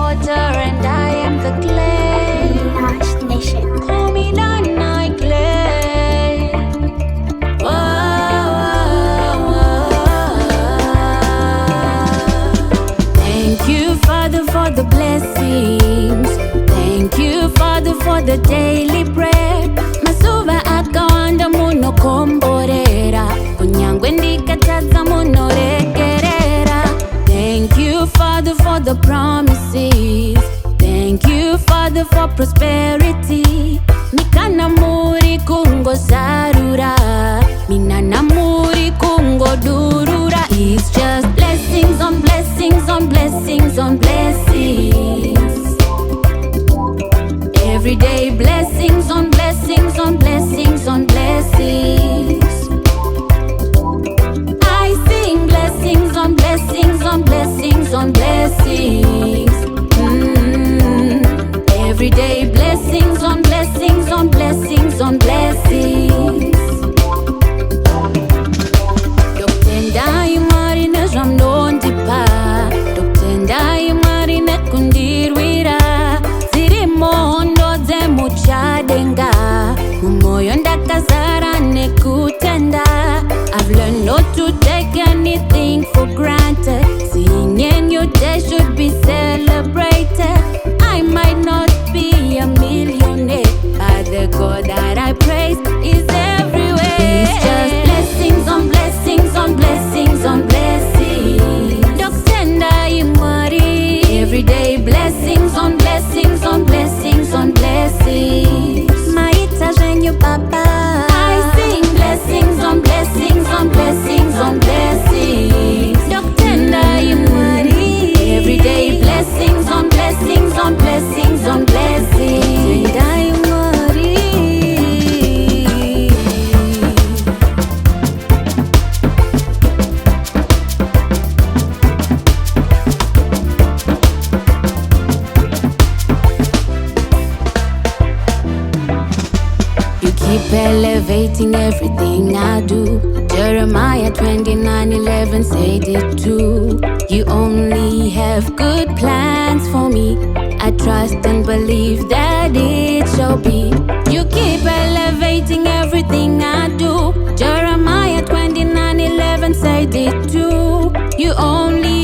potter and I am the clay. Call me Danai clay. Thank you, Father, for the blessings. Thank you, Father, for the daily bread. Masuva akawanda muno komborera, kunyangwe ndikatadza muno rekerera. Thank you, Father, for the promises. Thank you, Father, for prosperity. Mikana muri kungo zarura, minana muri kungo durura. It's just blessings on blessings on blessings on blessings. Everyday blessings on blessings on blessings on blessings. I sing blessings on blessings on blessings on blessings. Everyday blessings on blessings on blessings on blessings. Doktendai marine jamnondipa, doktendai marine kundirwira. Ziri mondo ze muchadenga, mumoyo ndakazara nekutenda. I've learned not to take anything for granted. Seeing a new day should be celebrated. I might not be a millionaire, but the God that I praise is everywhere. It's just blessings on blessings on blessings on blessings. Doktendai mari. Everyday blessings on blessings on blessings on blessings. Maita zhenyu papa. I sing blessings on blessings on blessings on blessings. Doktendai mari. Everyday blessings on blessings on blessings on blessings. Doktendai mari. You keep elevating everything I do. Jeremiah 29:11 said it too. You only have good plans for me. I trust and believe that it shall be. You keep elevating everything I do. Jeremiah 29:11 said it too. You only